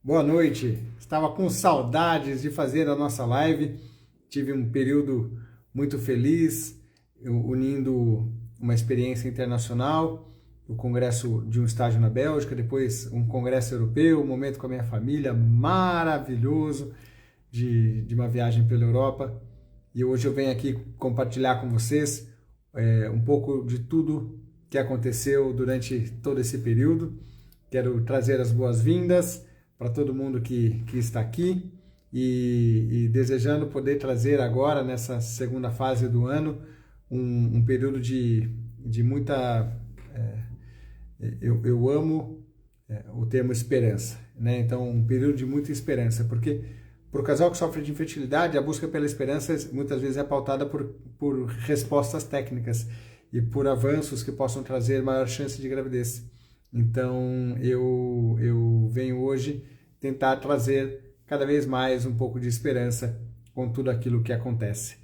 Boa noite. Estava com saudades de fazer a nossa live. Tive um período muito feliz, unindo uma experiência internacional, o congresso de um estágio na Bélgica, depois um congresso europeu, um momento com a minha família maravilhoso de uma viagem pela Europa. E hoje eu venho aqui compartilhar com vocês um pouco de tudo que aconteceu durante todo esse período. Quero trazer as boas-vindas para todo mundo que está aqui e desejando poder trazer agora, nessa segunda fase do ano, um período de muita... eu amo o termo esperança, né? Então, um período de muita esperança, porque para o casal que sofre de infertilidade, a busca pela esperança muitas vezes é pautada por respostas técnicas e por avanços que possam trazer maior chance de gravidez. Então, eu venho hoje tentar trazer cada vez mais um pouco de esperança com tudo aquilo que acontece.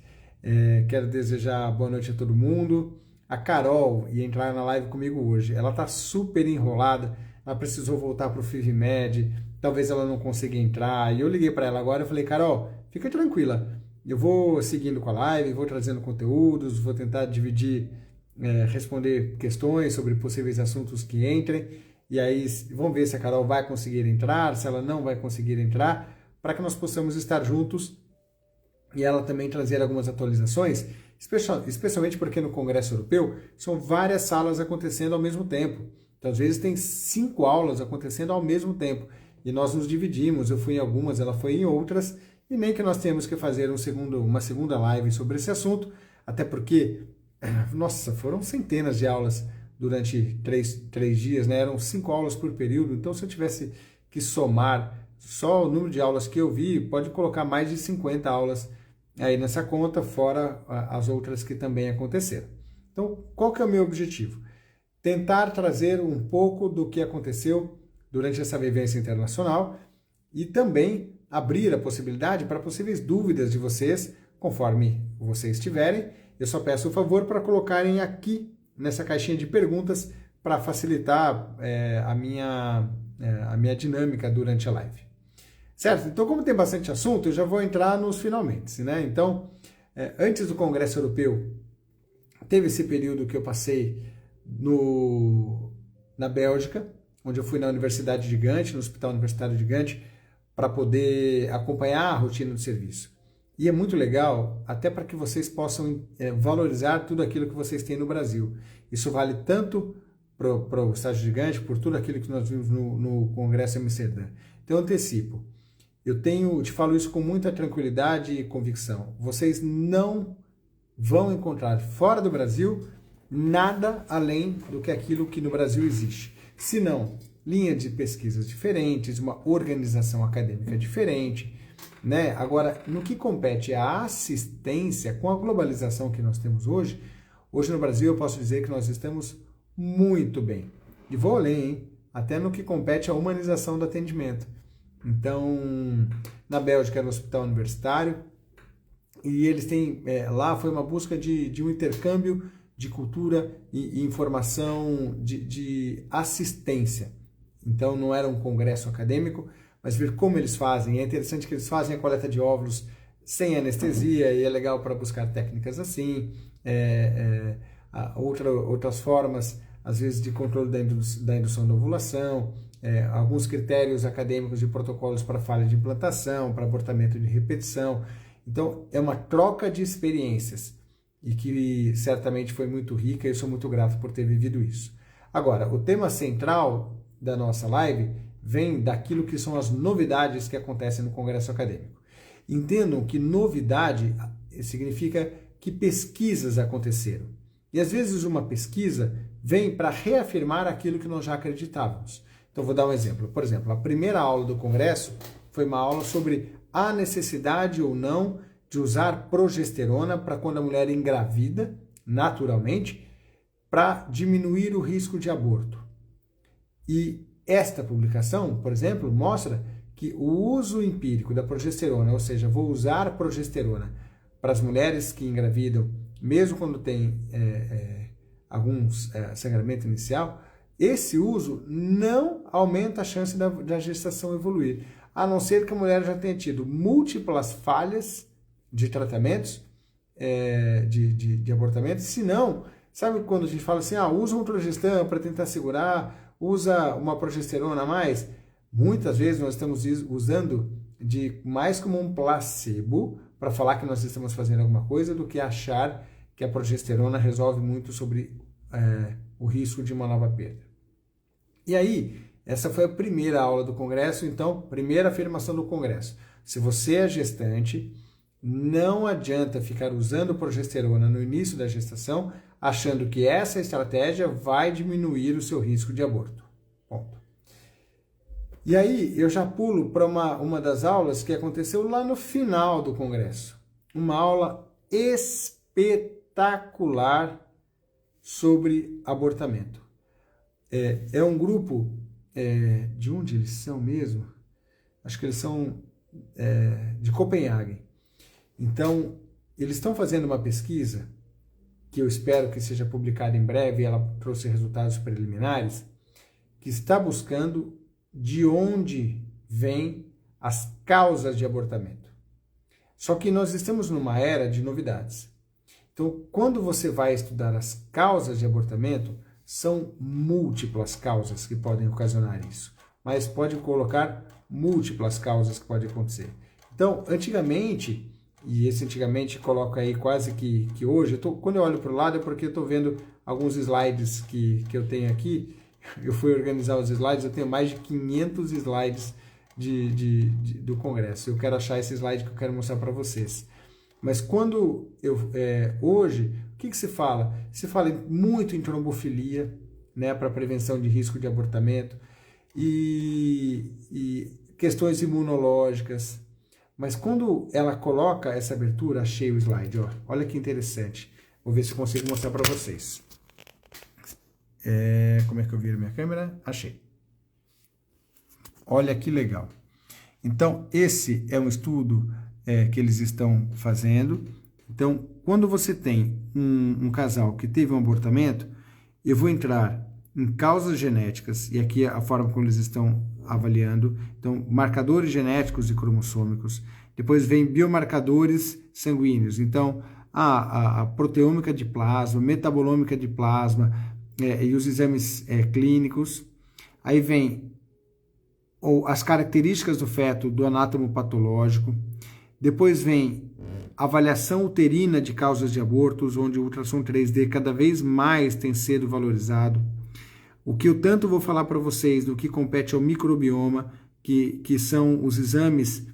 Quero desejar boa noite a todo mundo. A Carol ia entrar na live comigo hoje. Ela está super enrolada, ela precisou voltar para o FIVMed, talvez ela não consiga entrar. E eu liguei para ela agora e falei, Carol, fica tranquila. Eu vou seguindo com a live, vou trazendo conteúdos, vou tentar dividir, responder questões sobre possíveis assuntos que entrem, e aí vamos ver se a Carol vai conseguir entrar, se ela não vai conseguir entrar, para que nós possamos estar juntos e ela também trazer algumas atualizações, especialmente porque no Congresso Europeu são várias salas acontecendo ao mesmo tempo. Então, às vezes tem 5 aulas acontecendo ao mesmo tempo, e nós nos dividimos, eu fui em algumas, ela foi em outras, e nem que nós temos que fazer uma segunda live sobre esse assunto, até porque nossa, foram centenas de aulas durante três dias, né? Eram 5 aulas por período, então se eu tivesse que somar só o número de aulas que eu vi, pode colocar mais de 50 aulas aí nessa conta, fora as outras que também aconteceram. Então, qual que é o meu objetivo? Tentar trazer um pouco do que aconteceu durante essa vivência internacional e também abrir a possibilidade para possíveis dúvidas de vocês, conforme vocês tiverem. Eu só peço o favor para colocarem aqui nessa caixinha de perguntas para facilitar a minha dinâmica durante a live. Certo? Então, como tem bastante assunto, eu já vou entrar nos finalmente, né? Então, antes do Congresso Europeu, teve esse período que eu passei na Bélgica, onde eu fui na Universidade de Gante, no Hospital Universitário de Gante, para poder acompanhar a rotina do serviço. E é muito legal, até para que vocês possam valorizar tudo aquilo que vocês têm no Brasil. Isso vale tanto para o estágio gigante, por tudo aquilo que nós vimos no Congresso em Amsterdã. Então, eu antecipo. Eu te falo isso com muita tranquilidade e convicção. Vocês não vão encontrar fora do Brasil nada além do que aquilo que no Brasil existe. Se não, linha de pesquisas diferentes, uma organização acadêmica diferente, né? Agora, no que compete à assistência, com a globalização que nós temos hoje no Brasil eu posso dizer que nós estamos muito bem. E vou além, hein? Até no que compete à humanização do atendimento. Então, na Bélgica era um hospital universitário, e eles têm, lá foi uma busca de um intercâmbio de cultura e informação de assistência. Então, não era um congresso acadêmico, mas ver como eles fazem. É interessante que eles fazem a coleta de óvulos sem anestesia, e é legal para buscar técnicas assim, outras formas, às vezes, de controle da indução da ovulação, alguns critérios acadêmicos de protocolos para falha de implantação, para abortamento de repetição. Então, é uma troca de experiências, e que certamente foi muito rica, e eu sou muito grato por ter vivido isso. Agora, o tema central da nossa live vem daquilo que são as novidades que acontecem no Congresso Acadêmico. Entendam que novidade significa que pesquisas aconteceram. E às vezes uma pesquisa vem para reafirmar aquilo que nós já acreditávamos. Então vou dar um exemplo. Por exemplo, a primeira aula do Congresso foi uma aula sobre a necessidade ou não de usar progesterona para quando a mulher engravida, naturalmente, para diminuir o risco de aborto. E esta publicação, por exemplo, mostra que o uso empírico da progesterona, ou seja, vou usar progesterona para as mulheres que engravidam, mesmo quando tem algum sangramento inicial, esse uso não aumenta a chance da gestação evoluir, a não ser que a mulher já tenha tido múltiplas falhas de tratamentos, de abortamento. Se não, sabe quando a gente fala assim, usa um progestan para tentar segurar, usa uma progesterona a mais? Muitas vezes nós estamos usando mais como um placebo para falar que nós estamos fazendo alguma coisa do que achar que a progesterona resolve muito sobre o risco de uma nova perda. E aí, essa foi a primeira aula do Congresso, então, primeira afirmação do Congresso. Se você é gestante, não adianta ficar usando progesterona no início da gestação, achando que essa estratégia vai diminuir o seu risco de aborto. Ponto. E aí, eu já pulo para uma das aulas que aconteceu lá no final do Congresso. Uma aula espetacular sobre abortamento. É um grupo, de onde eles são mesmo? Acho que eles são de Copenhague. Então, eles estão fazendo uma pesquisa, que eu espero que seja publicada em breve, ela trouxe resultados preliminares, que está buscando de onde vêm as causas de abortamento. Só que nós estamos numa era de novidades. Então, quando você vai estudar as causas de abortamento, são múltiplas causas que podem ocasionar isso, mas pode colocar múltiplas causas que podem acontecer. Então, antigamente, e esse antigamente coloca aí quase que hoje, quando eu olho para o lado é porque eu estou vendo alguns slides que eu tenho aqui, eu fui organizar os slides, eu tenho mais de 500 slides do Congresso. Eu quero achar esse slide que eu quero mostrar para vocês. Mas quando hoje, o que se fala? Se fala muito em trombofilia, né, para prevenção de risco de abortamento, e questões imunológicas. Mas quando ela coloca essa abertura, achei o slide, ó. Olha que interessante. Vou ver se eu consigo mostrar para vocês. Como é que eu viro minha câmera? Achei. Olha que legal. Então, esse é um estudo que eles estão fazendo. Então, quando você tem um casal que teve um abortamento, eu vou entrar em causas genéticas, e aqui é a forma como eles estão avaliando. Então, marcadores genéticos e cromossômicos. Depois vem biomarcadores sanguíneos. Então, a proteômica de plasma, metabolômica de plasma, e os exames clínicos. Aí vem as características do feto, do anátomo patológico. Depois vem avaliação uterina de causas de abortos, onde o ultrassom 3D cada vez mais tem sido valorizado. O que eu tanto vou falar para vocês do que compete ao microbioma, que são os exames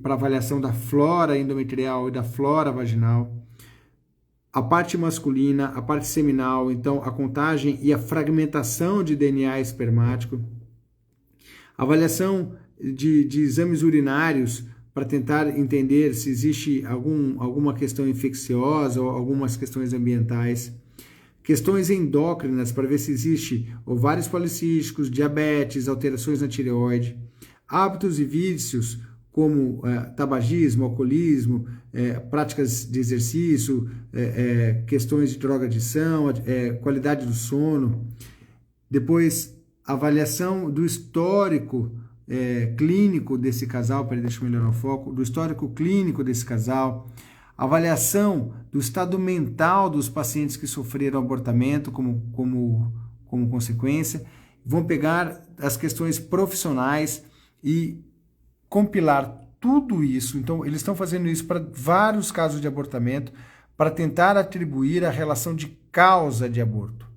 para avaliação da flora endometrial e da flora vaginal. A parte masculina, a parte seminal, então a contagem e a fragmentação de DNA espermático. Avaliação de exames urinários para tentar entender se existe alguma questão infecciosa ou algumas questões ambientais. Questões endócrinas para ver se existe ovários policísticos, diabetes, alterações na tireoide. Hábitos e vícios como tabagismo, alcoolismo, práticas de exercício, questões de drogadição, qualidade do sono. Depois, avaliação do histórico clínico desse casal, para deixar eu melhorar o foco, do histórico clínico desse casal, avaliação do estado mental dos pacientes que sofreram abortamento como consequência. Vão pegar as questões profissionais e compilar tudo isso. Então, eles estão fazendo isso para vários casos de abortamento, para tentar atribuir a relação de causa de aborto.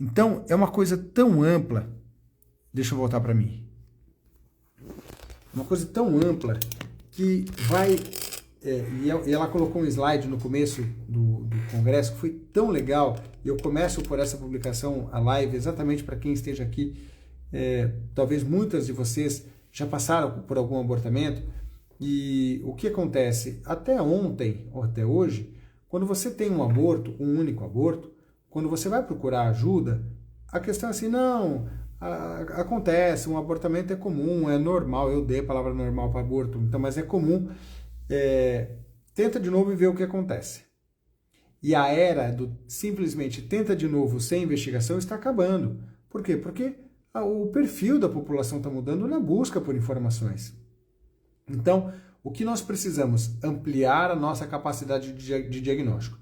Então, é uma coisa tão ampla. Deixa eu voltar para mim. Uma coisa tão ampla que vai... e ela colocou um slide no começo do congresso que foi tão legal. Eu começo por essa publicação, a live, exatamente para quem esteja aqui. Talvez muitas de vocês já passaram por algum abortamento. E o que acontece? Até ontem, ou até hoje, quando você tem um aborto, um único aborto, quando você vai procurar ajuda, a questão é assim, não, acontece, um abortamento é comum, é normal, eu dei a palavra normal para aborto, então, mas é comum, tenta de novo e vê o que acontece. E a era do simplesmente tenta de novo sem investigação está acabando. Por quê? Porque o perfil da população está mudando na busca por informações. Então, o que nós precisamos? Ampliar a nossa capacidade de diagnóstico.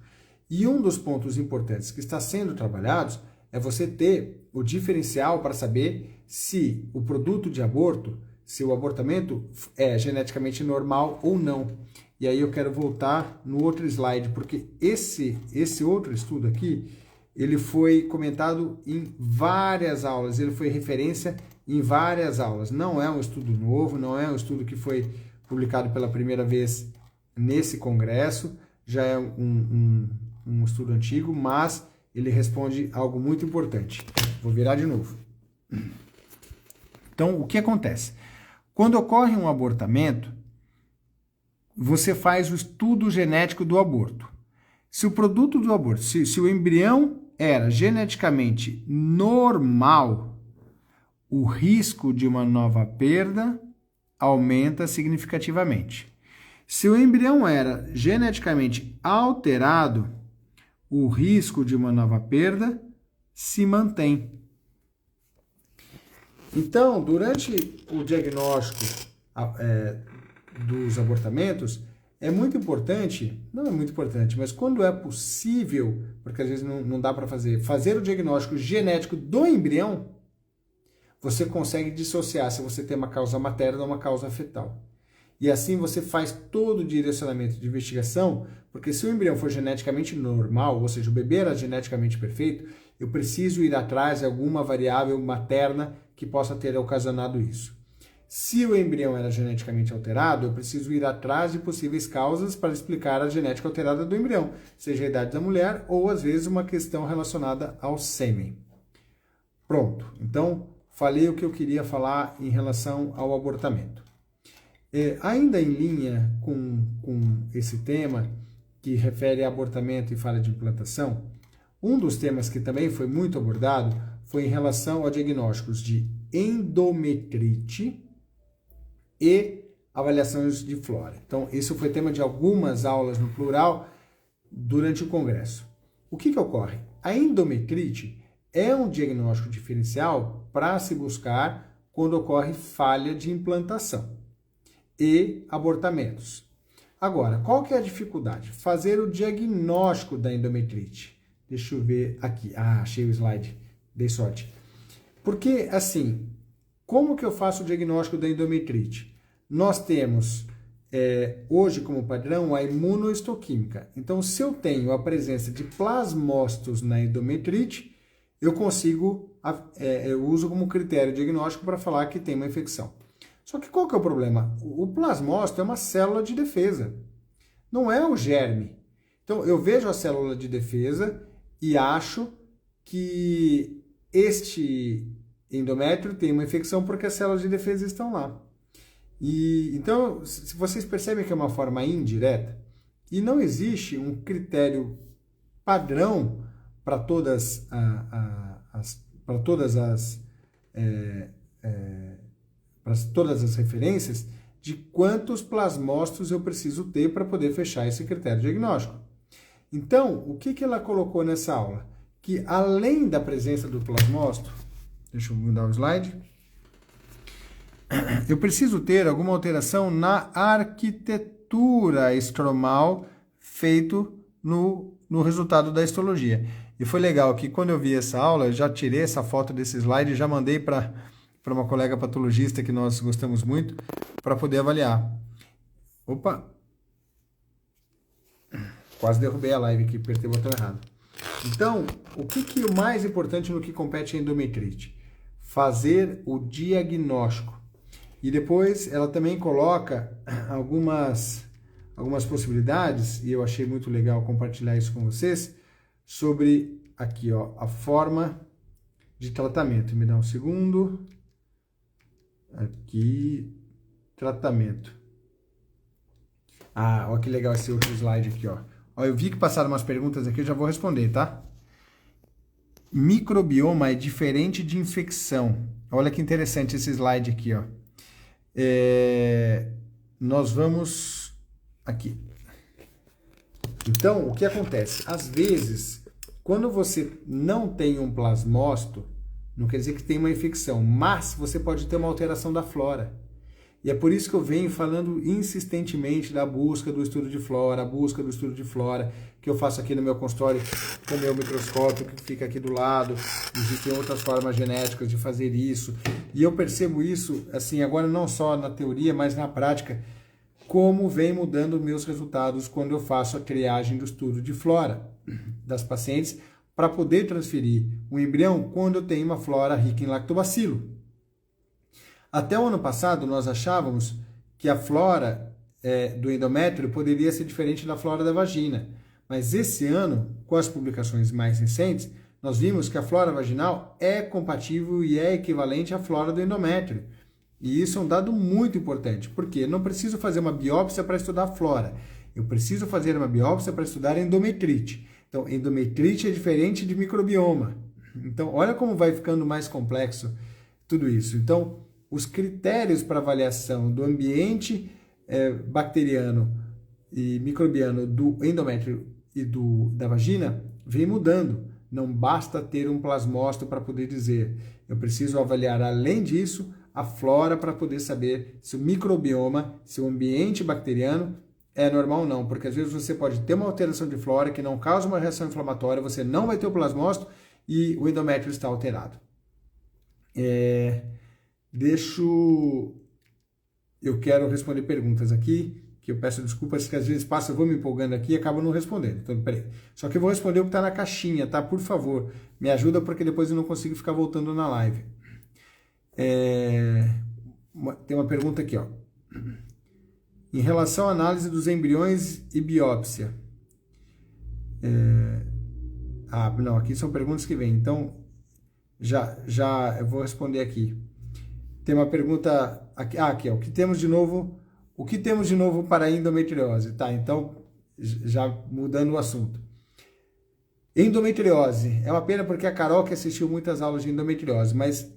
E um dos pontos importantes que está sendo trabalhados é você ter o diferencial para saber se o produto de aborto, se o abortamento é geneticamente normal ou não. E aí eu quero voltar no outro slide, porque esse outro estudo aqui, ele foi comentado em várias aulas, ele foi referência em várias aulas. Não é um estudo novo, não é um estudo que foi publicado pela primeira vez nesse congresso, já é um estudo antigo, mas ele responde algo muito importante. Vou virar de novo. Então, o que acontece? Quando ocorre um abortamento, você faz o estudo genético do aborto. Se o produto do aborto, se o embrião era geneticamente normal, o risco de uma nova perda aumenta significativamente. Se o embrião era geneticamente alterado, o risco de uma nova perda se mantém. Então, durante o diagnóstico dos abortamentos, é muito importante, não é muito importante, mas quando é possível, porque às vezes não dá para fazer o diagnóstico genético do embrião, você consegue dissociar se você tem uma causa materna ou uma causa fetal. E assim você faz todo o direcionamento de investigação, porque se o embrião for geneticamente normal, ou seja, o bebê era geneticamente perfeito, eu preciso ir atrás de alguma variável materna que possa ter ocasionado isso. Se o embrião era geneticamente alterado, eu preciso ir atrás de possíveis causas para explicar a genética alterada do embrião, seja a idade da mulher ou, às vezes, uma questão relacionada ao sêmen. Pronto. Então, falei o que eu queria falar em relação ao abortamento. Ainda em linha com esse tema, que refere a abortamento e falha de implantação, um dos temas que também foi muito abordado foi em relação a diagnósticos de endometrite e avaliações de flora. Então, isso foi tema de algumas aulas no plural durante o congresso. O que ocorre? A endometrite é um diagnóstico diferencial para se buscar quando ocorre falha de implantação e abortamentos. Agora, qual que é a dificuldade? Fazer o diagnóstico da endometrite. Deixa eu ver aqui. Achei o slide. Dei sorte. Porque, assim, como que eu faço o diagnóstico da endometrite? Nós temos, hoje como padrão, a imunohistoquímica. Então, se eu tenho a presença de plasmócitos na endometrite, eu consigo, eu uso como critério diagnóstico para falar que tem uma infecção. Só que qual que é o problema? O plasmócito é uma célula de defesa, não é o germe. Então, eu vejo a célula de defesa e acho que este endométrio tem uma infecção porque as células de defesa estão lá. Então, se vocês percebem que é uma forma indireta, e não existe um critério padrão para todas as referências de quantos plasmócitos eu preciso ter para poder fechar esse critério diagnóstico. Então, o que ela colocou nessa aula? Que além da presença do plasmócito, deixa eu mudar o slide, eu preciso ter alguma alteração na arquitetura estromal feito no resultado da histologia. E foi legal que quando eu vi essa aula, eu já tirei essa foto desse slide e já mandei para uma colega patologista que nós gostamos muito, para poder avaliar. Opa! Quase derrubei a live aqui, apertei o botão errado. Então, o que é o mais importante no que compete a endometrite? Fazer o diagnóstico. E depois ela também coloca algumas possibilidades, e eu achei muito legal compartilhar isso com vocês, sobre aqui, ó, a forma de tratamento. Me dá um segundo. Aqui, tratamento. Olha que legal esse outro slide aqui, ó. Eu vi que passaram umas perguntas aqui, eu já vou responder, tá? Microbioma é diferente de infecção. Olha que interessante esse slide aqui, ó. Nós vamos aqui. Então, o que acontece? Às vezes, quando você não tem um plasmócito não quer dizer que tem uma infecção, mas você pode ter uma alteração da flora. E é por isso que eu venho falando insistentemente da busca do estudo de flora, a busca do estudo de flora, que eu faço aqui no meu consultório com o meu microscópio, que fica aqui do lado. Existem outras formas genéticas de fazer isso. E eu percebo isso, assim, agora não só na teoria, mas na prática, como vem mudando meus resultados quando eu faço a triagem do estudo de flora das pacientes para poder transferir o embrião quando eu tenho uma flora rica em lactobacilo. Até o ano passado, nós achávamos que a flora do endométrio poderia ser diferente da flora da vagina. Mas esse ano, com as publicações mais recentes, nós vimos que a flora vaginal é compatível e é equivalente à flora do endométrio. E isso é um dado muito importante, porque eu não preciso fazer uma biópsia para estudar a flora. Eu preciso fazer uma biópsia para estudar endometrite. Então, endometrite é diferente de microbioma. Então, olha como vai ficando mais complexo tudo isso. Então, os critérios para avaliação do ambiente bacteriano e microbiano do endométrio e da vagina vem mudando. Não basta ter um plasmócito para poder dizer. Eu preciso avaliar, além disso, a flora para poder saber se o microbioma, se o ambiente bacteriano é normal ou não. Porque às vezes você pode ter uma alteração de flora que não causa uma reação inflamatória, você não vai ter o plasmócito e o endométrio está alterado. Eu quero responder perguntas aqui, que eu peço desculpas, que às vezes passa, eu vou me empolgando aqui e acabo não respondendo. Então, peraí. Só que eu vou responder o que está na caixinha, tá? Por favor, me ajuda, porque depois eu não consigo ficar voltando na live. Tem uma pergunta aqui, ó. Em relação à análise dos embriões e biópsia. Não, aqui são perguntas que vêm. Então, já eu vou responder aqui. Tem uma pergunta aqui, ó, o que temos de novo para a endometriose? Tá, então, já mudando o assunto. Endometriose, é uma pena porque a Carol que assistiu muitas aulas de endometriose, mas,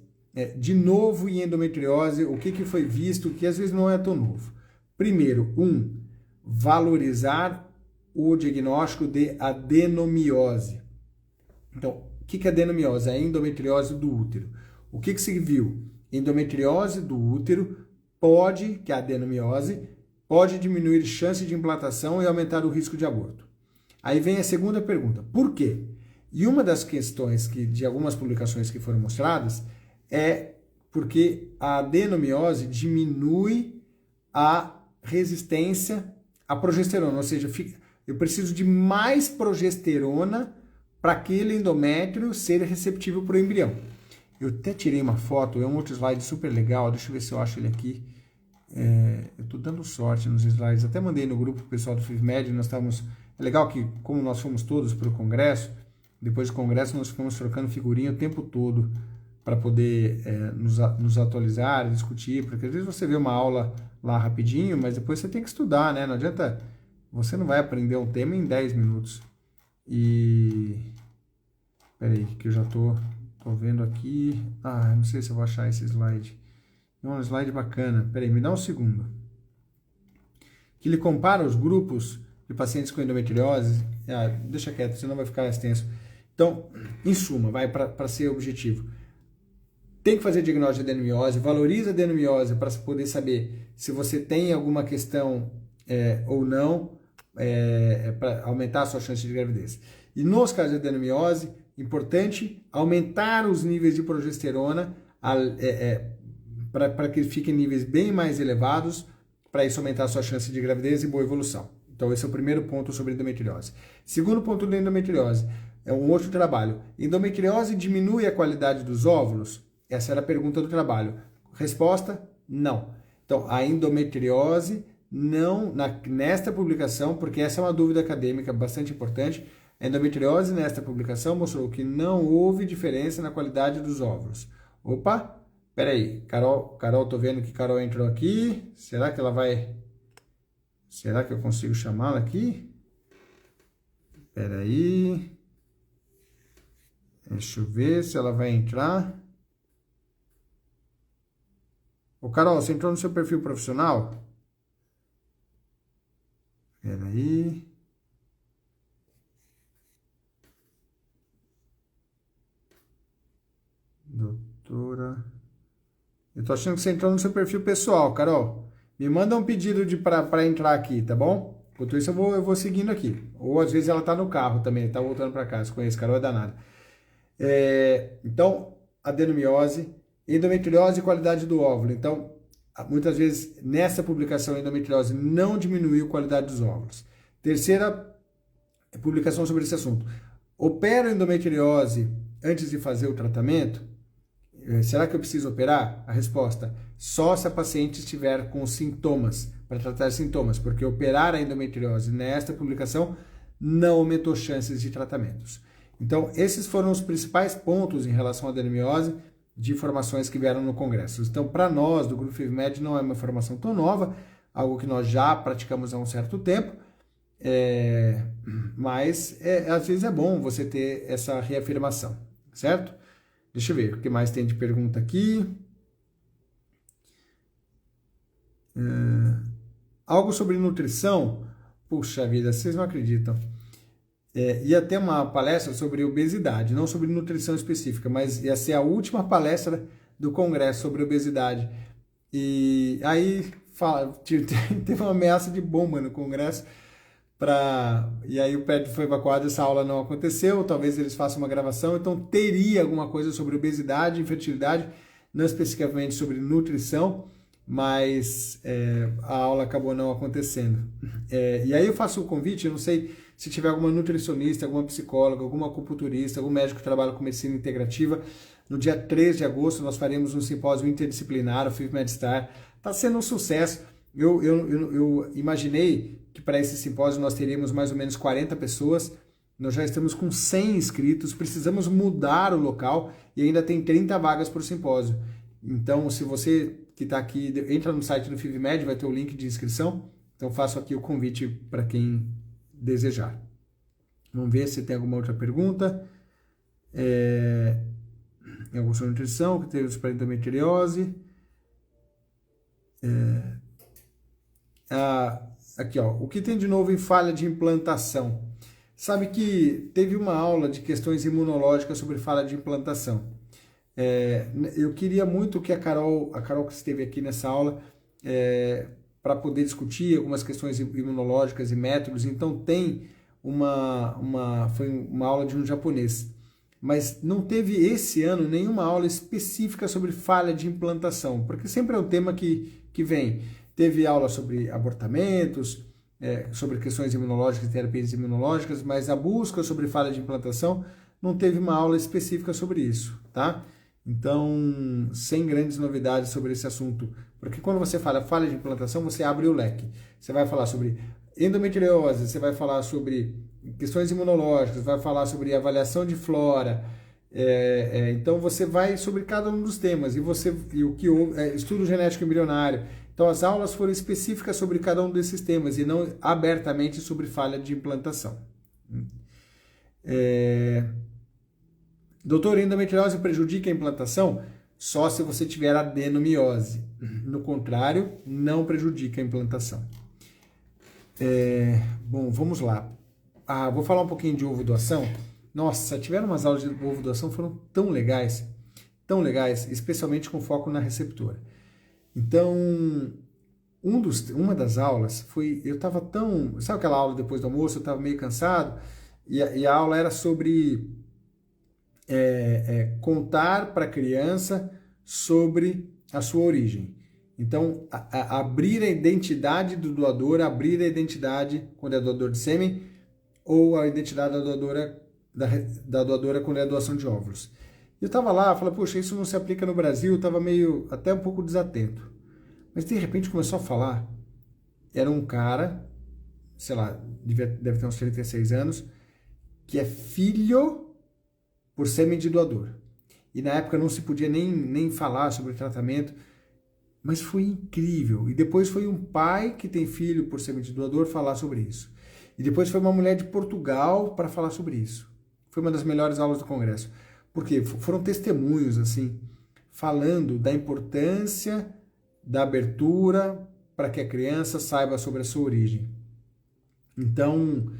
de novo em endometriose, o que foi visto, que às vezes não é tão novo. Primeiro, valorizar o diagnóstico de adenomiose. Então, o que é adenomiose? É a endometriose do útero. O que se viu? Endometriose do útero que é a adenomiose, pode diminuir chance de implantação e aumentar o risco de aborto. Aí vem a segunda pergunta, por quê? E uma das questões de algumas publicações que foram mostradas é porque a adenomiose diminui a resistência à progesterona, ou seja, eu preciso de mais progesterona para aquele endométrio ser receptível para o embrião. Eu até tirei uma foto, é um outro slide super legal, deixa eu ver se eu acho ele aqui. Eu estou dando sorte nos slides, até mandei no grupo pro pessoal do FIVMed, é legal que, como nós fomos todos para o congresso, depois do congresso nós ficamos trocando figurinha o tempo todo para poder nos atualizar, discutir, porque às vezes você vê uma aula lá rapidinho, mas depois você tem que estudar, né? Não adianta, você não vai aprender um tema em 10 minutos. Peraí, que eu já tô vendo aqui. Não sei se eu vou achar esse slide. É um slide bacana. Peraí, me dá um segundo. Que ele compara os grupos de pacientes com endometriose. Deixa quieto, senão vai ficar extenso. Então, em suma, vai para ser objetivo. Tem que fazer diagnóstico de adenomiose, valoriza a adenomiose para poder saber se você tem alguma questão ou não, para aumentar a sua chance de gravidez. E nos casos de adenomiose, importante aumentar os níveis de progesterona para que fiquem em níveis bem mais elevados, para isso aumentar a sua chance de gravidez e boa evolução. Então, esse é o primeiro ponto sobre endometriose. Segundo ponto da endometriose, é um outro trabalho. Endometriose diminui a qualidade dos óvulos? Essa era a pergunta do trabalho. Resposta, não. Então, a endometriose não, nesta publicação, porque essa é uma dúvida acadêmica bastante importante, a endometriose nesta publicação mostrou que não houve diferença na qualidade dos óvulos. Opa, peraí, Carol, tô vendo que Carol entrou aqui, será que eu consigo chamá-la aqui? Peraí, deixa eu ver se ela vai entrar. Ô Carol, você entrou no seu perfil profissional? Peraí. Doutora... Eu tô achando que você entrou no seu perfil pessoal, Carol. Me manda um pedido para entrar aqui, tá bom? Enquanto isso, eu vou seguindo aqui. Ou às vezes ela tá no carro também, tá voltando para casa. Conheço, Carol é danada. Então, adenomiose, endometriose e qualidade do óvulo. Então, muitas vezes, nessa publicação, a endometriose não diminuiu a qualidade dos óvulos. Terceira publicação sobre esse assunto. Opera endometriose antes de fazer o tratamento? Será que eu preciso operar? A resposta: só se a paciente estiver com sintomas, para tratar sintomas, porque operar a endometriose nesta publicação não aumentou chances de tratamentos. Então, esses foram os principais pontos em relação à adenomiose de informações que vieram no congresso. Então, para nós, do Grupo FIVMED, não é uma informação tão nova, algo que nós já praticamos há um certo tempo, mas às vezes é bom você ter essa reafirmação, certo? Deixa eu ver o que mais tem de pergunta aqui. Algo sobre nutrição? Puxa vida, vocês não acreditam. Ia ter uma palestra sobre obesidade, não sobre nutrição específica, mas ia ser a última palestra do congresso sobre obesidade. E aí teve uma ameaça de bomba no congresso. E aí o prédio foi evacuado, essa aula não aconteceu, talvez eles façam uma gravação, então teria alguma coisa sobre obesidade, infertilidade, não especificamente sobre nutrição, mas a aula acabou não acontecendo. E aí eu faço o convite, eu não sei se tiver alguma nutricionista, alguma psicóloga, alguma acupunturista, algum médico que trabalha com medicina integrativa, no dia 3 de agosto nós faremos um simpósio interdisciplinar, o FIVMEDSTAR, está sendo um sucesso. Eu imaginei que para esse simpósio nós teríamos mais ou menos 40 pessoas, nós já estamos com 100 inscritos, precisamos mudar o local e ainda tem 30 vagas para o simpósio. Então, se você que está aqui, entra no site do FIVMED, vai ter o link de inscrição, então faço aqui o convite para quem desejar. Vamos ver se tem alguma outra pergunta. Alguma sobre nutrição, que temos para endometriose. Aqui, ó, o que tem de novo em falha de implantação? Sabe que teve uma aula de questões imunológicas sobre falha de implantação. Eu queria muito que a Carol que esteve aqui nessa aula, para poder discutir algumas questões imunológicas e métodos, então foi uma aula de um japonês. Mas não teve esse ano nenhuma aula específica sobre falha de implantação, porque sempre é um tema que vem. Teve aula sobre abortamentos, sobre questões imunológicas e terapias imunológicas, mas a busca sobre falha de implantação não teve uma aula específica sobre isso, tá? Então, sem grandes novidades sobre esse assunto, porque quando você fala falha de implantação, você abre o leque. Você vai falar sobre endometriose, você vai falar sobre questões imunológicas, vai falar sobre avaliação de flora, então você vai sobre cada um dos temas, estudo genético embrionário. Então as aulas foram específicas sobre cada um desses temas e não abertamente sobre falha de implantação. Doutor, endometriose prejudica a implantação? Só se você tiver adenomiose. No contrário, não prejudica a implantação. Bom, vamos lá. Vou falar um pouquinho de ovo doação. Nossa, tiveram umas aulas de ovo doação, foram tão legais, especialmente com foco na receptora. Então, uma das aulas foi, eu estava tão, sabe aquela aula depois do almoço, eu estava meio cansado, e a aula era sobre contar para a criança sobre a sua origem. Então, abrir a identidade do doador, abrir a identidade quando é doador de sêmen, ou a identidade da doadora quando é doação de óvulos. Eu estava lá, falei, poxa, isso não se aplica no Brasil, eu estava meio, até um pouco desatento. Mas de repente começou a falar, era um cara, sei lá, deve ter uns 36 anos, que é filho por sêmen de doador. E na época não se podia nem falar sobre tratamento, mas foi incrível. E depois foi um pai que tem filho por sêmen de doador falar sobre isso. E depois foi uma mulher de Portugal para falar sobre isso. Foi uma das melhores aulas do congresso. Porque foram testemunhos, assim, falando da importância da abertura para que a criança saiba sobre a sua origem. Então,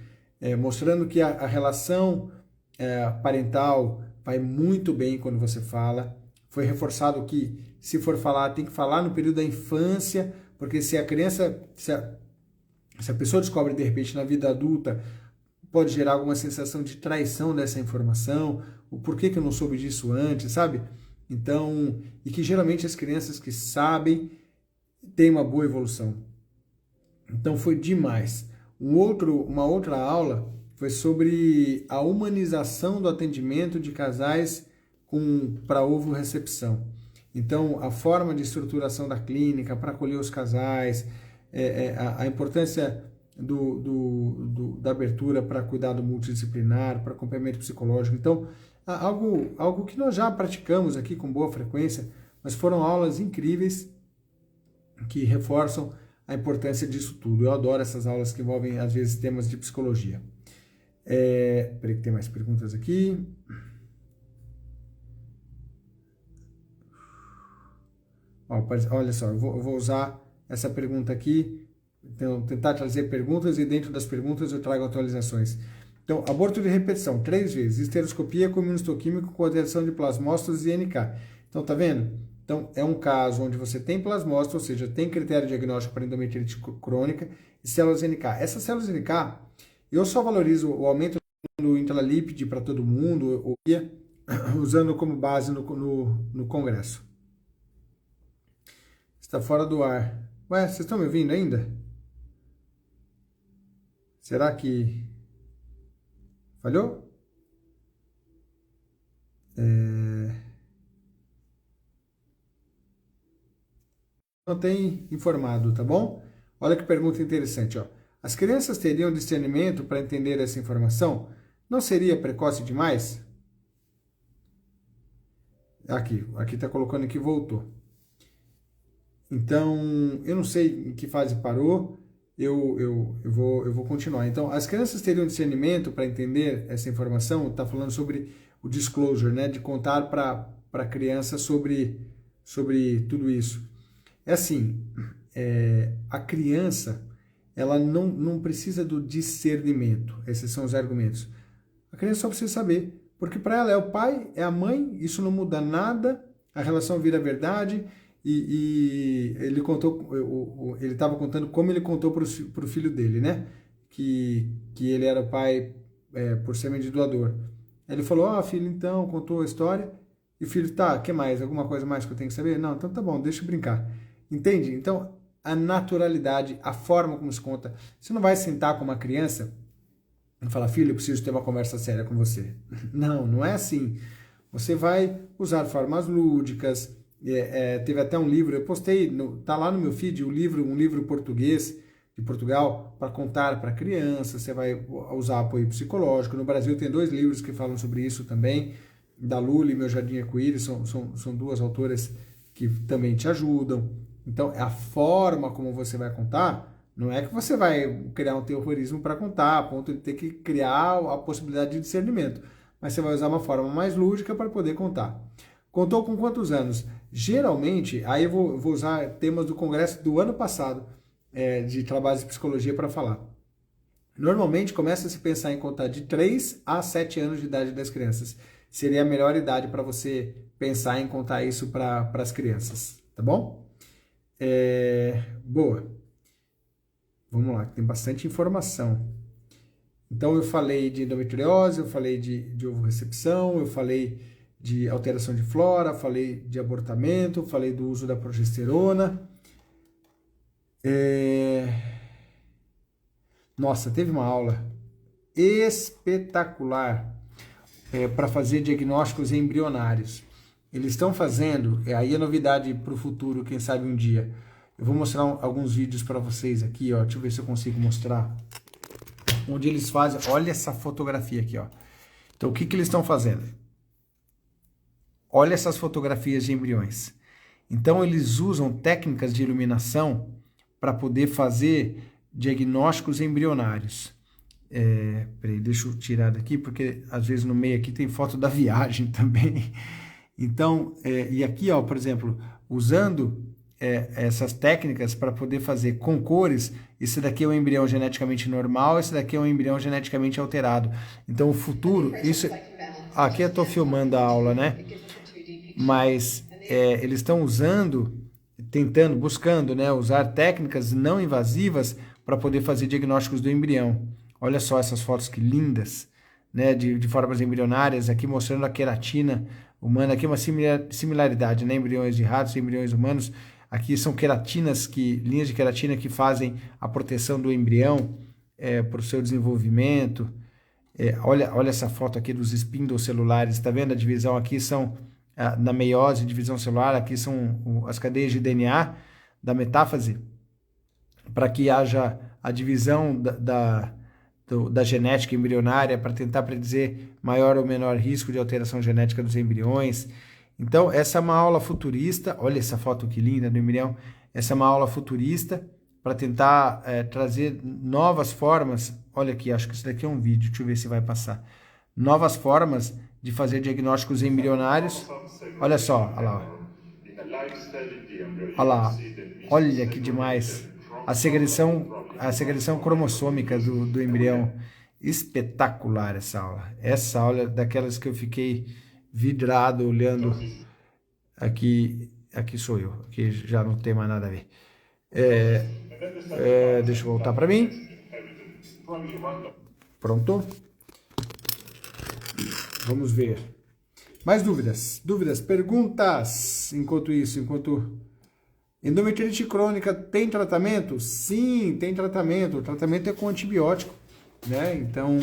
mostrando que a relação parental vai muito bem quando você fala, Foi reforçado que, se for falar, tem que falar no período da infância, porque se a criança, se a pessoa descobre de repente na vida adulta, pode gerar alguma sensação de traição dessa informação, o porquê que eu não soube disso antes, sabe? Então, e que geralmente as crianças que sabem têm uma boa evolução. Então foi demais. Uma outra aula foi sobre a humanização do atendimento de casais para ovo-recepção. Então, a forma de estruturação da clínica para acolher os casais, a importância da abertura para cuidado multidisciplinar, para acompanhamento psicológico. Então, algo que nós já praticamos aqui com boa frequência, mas foram aulas incríveis que reforçam a importância disso tudo. Eu adoro essas aulas que envolvem, às vezes, temas de psicologia. Peraí que tem mais perguntas aqui. Olha só, eu vou usar essa pergunta aqui, então, tentar trazer perguntas e dentro das perguntas eu trago atualizações. Então, aborto de repetição, 3 vezes, histeroscopia com imunistoquímico com alteração de plasmócitos e NK. Então, tá vendo? Então, é um caso onde você tem plasmócito, ou seja, tem critério diagnóstico para endometriite crônica e células NK. Essas células NK, eu só valorizo o aumento do intralípide para todo mundo, usando como base no congresso. Está fora do ar. Ué, vocês estão me ouvindo ainda? Será que falhou? Não tem informado, tá bom? Olha que pergunta interessante, ó. As crianças teriam discernimento para entender essa informação? Não seria precoce demais? Aqui está colocando que voltou. Então, eu não sei em que fase parou, eu vou continuar. Então, as crianças teriam discernimento para entender essa informação? Está falando sobre o disclosure, né? De contar para a criança sobre tudo isso. É assim, a criança, ela não precisa do discernimento, esses são os argumentos. A criança só precisa saber, porque para ela é o pai, é a mãe, isso não muda nada, a relação vira verdade, e ele contou, ele estava contando como ele contou para o filho dele, né? Que ele era o pai por semente de doador. Ele falou, filho, então, contou a história, e o filho, tá, que mais? Alguma coisa mais que eu tenho que saber? Não, então tá bom, deixa eu brincar. Entende? Então, a naturalidade, a forma como se conta. Você não vai sentar com uma criança e falar, filho, eu preciso ter uma conversa séria com você. Não é assim. Você vai usar formas lúdicas. Teve até um livro, eu postei, tá lá no meu feed, um livro português de Portugal para contar para criança. Você vai usar apoio psicológico. No Brasil tem 2 livros que falam sobre isso também, da Lula e Meu Jardim Arco-Íris, são 2 autoras que também te ajudam. Então, a forma como você vai contar, não é que você vai criar um terrorismo para contar, a ponto de ter que criar a possibilidade de discernimento, mas você vai usar uma forma mais lúdica para poder contar. Contou com quantos anos? Geralmente, aí eu vou usar temas do congresso do ano passado, de trabalhos de psicologia para falar. Normalmente, começa a se pensar em contar de 3 a 7 anos de idade das crianças. Seria a melhor idade para você pensar em contar isso para as crianças, tá bom? Boa. Vamos lá, tem bastante informação. Então, eu falei de endometriose, eu falei de ovo-recepção, eu falei de alteração de flora, falei de abortamento, falei do uso da progesterona. Nossa, teve uma aula espetacular para fazer diagnósticos embrionários. Eles estão fazendo, aí é novidade para o futuro, quem sabe um dia. Eu vou mostrar alguns vídeos para vocês aqui, ó. Deixa eu ver se eu consigo mostrar. Onde eles fazem, olha essa fotografia aqui, ó. Então, o que eles estão fazendo? Olha essas fotografias de embriões. Então, eles usam técnicas de iluminação para poder fazer diagnósticos embrionários. Peraí, deixa eu tirar daqui, porque às vezes no meio aqui tem foto da viagem também. Então, e aqui, ó, por exemplo, usando essas técnicas para poder fazer com cores, esse daqui é um embrião geneticamente normal, esse daqui é um embrião geneticamente alterado. Então, o futuro, isso... Aqui eu estou filmando a aula, né? mas eles estão buscando, né, usar técnicas não invasivas para poder fazer diagnósticos do embrião. Olha só essas fotos que lindas, né, de formas embrionárias, aqui mostrando a queratina humana, aqui uma similaridade, né, embriões de ratos e embriões humanos. Aqui são linhas de queratina que fazem a proteção do embrião para o seu desenvolvimento. Olha essa foto aqui dos espíndolos celulares, está vendo? A divisão aqui são, na meiose, divisão celular, aqui são as cadeias de DNA da metáfase, para que haja a divisão da genética embrionária, para tentar predizer maior ou menor risco de alteração genética dos embriões. Então, essa é uma aula futurista. Olha essa foto que linda do embrião. Essa é uma aula futurista para tentar trazer novas formas. Olha aqui, acho que isso daqui é um vídeo, deixa eu ver se vai passar. Novas formas de fazer diagnósticos embrionários. Olha só, olha lá. Olha lá, olha que demais. A secreção cromossômica do embrião. Espetacular essa aula. Essa aula é daquelas que eu fiquei vidrado olhando. Aqui sou eu, aqui já não tem mais nada a ver. Deixa eu voltar para mim. Pronto. Vamos ver. Mais dúvidas, perguntas. Enquanto endometriose crônica tem tratamento? Sim, tem tratamento. O tratamento é com antibiótico, né? Então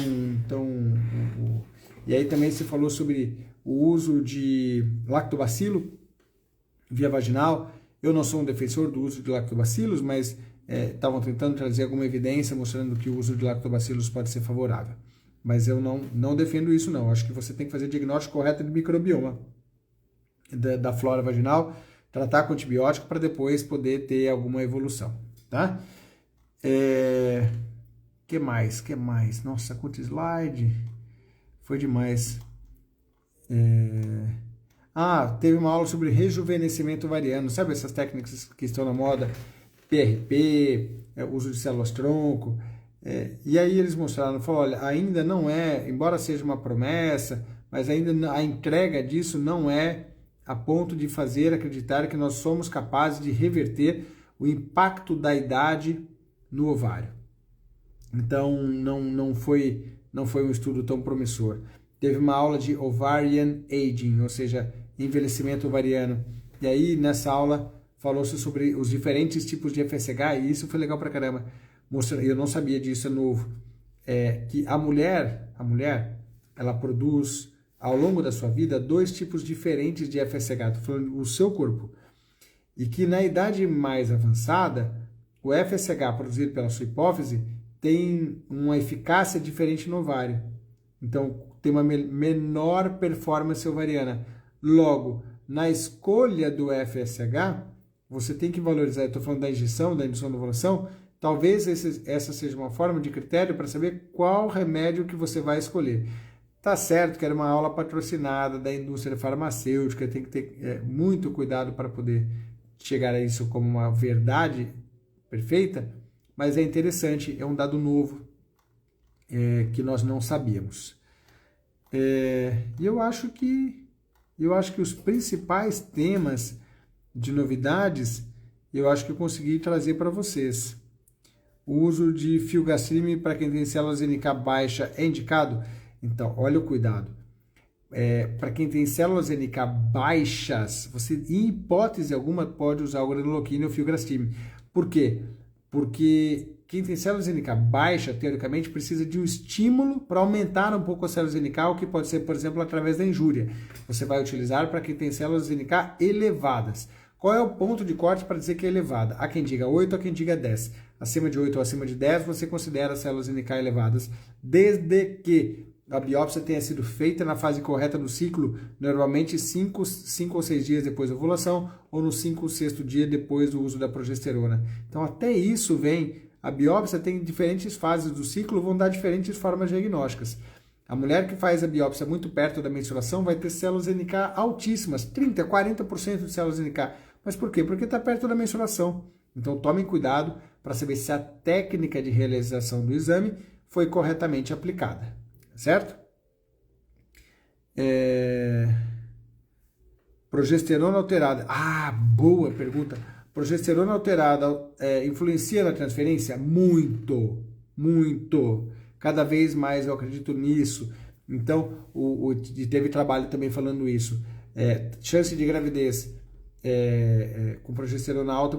e aí também se falou sobre o uso de lactobacilo via vaginal. Eu não sou um defensor do uso de lactobacilos, mas estavam tentando trazer alguma evidência mostrando que o uso de lactobacilos pode ser favorável. Mas eu não defendo isso, não. Acho que você tem que fazer o diagnóstico correto de microbioma da flora vaginal, tratar com antibiótico para depois poder ter alguma evolução, tá? Que mais? Nossa, quanto slide! Foi demais. Teve uma aula sobre rejuvenescimento ovariano. Sabe essas técnicas que estão na moda? PRP, uso de células-tronco. E aí eles mostraram, falaram, olha, ainda não é, embora seja uma promessa, mas ainda a entrega disso não é a ponto de fazer acreditar que nós somos capazes de reverter o impacto da idade no ovário. Então, não foi um estudo tão promissor. Teve uma aula de Ovarian Aging, ou seja, envelhecimento ovariano. E aí, nessa aula, falou-se sobre os diferentes tipos de FSH, e isso foi legal pra caramba. Eu não sabia disso, é novo. Que a mulher, ela produz, ao longo da sua vida, 2 tipos diferentes de FSH. Estou falando do seu corpo. E que na idade mais avançada, o FSH produzido pela sua hipófise tem uma eficácia diferente no ovário. Então, tem uma menor performance ovariana. Logo, na escolha do FSH, você tem que valorizar. Eu estou falando da indução da ovulação. Talvez essa seja uma forma de critério para saber qual remédio que você vai escolher. Tá certo que era uma aula patrocinada da indústria farmacêutica, tem que ter muito cuidado para poder chegar a isso como uma verdade perfeita, mas é interessante, é um dado novo que nós não sabíamos. E eu acho que os principais temas de novidades, eu acho que eu consegui trazer para vocês. O uso de filgrastim para quem tem células NK baixa é indicado? Então, olha o cuidado. Para quem tem células NK baixas, você, em hipótese alguma, pode usar o granuloquina ou o filgrastim. Por quê? Porque quem tem células NK baixa, teoricamente, precisa de um estímulo para aumentar um pouco as células NK, o que pode ser, por exemplo, através da injúria. Você vai utilizar para quem tem células NK elevadas. Qual é o ponto de corte para dizer que é elevada? Há quem diga 8, há quem diga 10. Acima de 8 ou acima de 10, você considera as células NK elevadas, desde que a biópsia tenha sido feita na fase correta do ciclo, normalmente 5 ou 6 dias depois da ovulação, ou no 5 ou 6º dia depois do uso da progesterona. Então, até isso a biópsia tem diferentes fases do ciclo, vão dar diferentes formas diagnósticas. A mulher que faz a biópsia muito perto da menstruação vai ter células NK altíssimas, 30%, 40% de células NK. Mas por quê? Porque está perto da menstruação. Então, tomem cuidado para saber se a técnica de realização do exame foi corretamente aplicada. Certo? Progesterona alterada. Ah, boa pergunta. Progesterona alterada influencia na transferência? Muito, muito. Cada vez mais eu acredito nisso. Então, teve trabalho também falando isso. Chance de gravidez com progesterona alta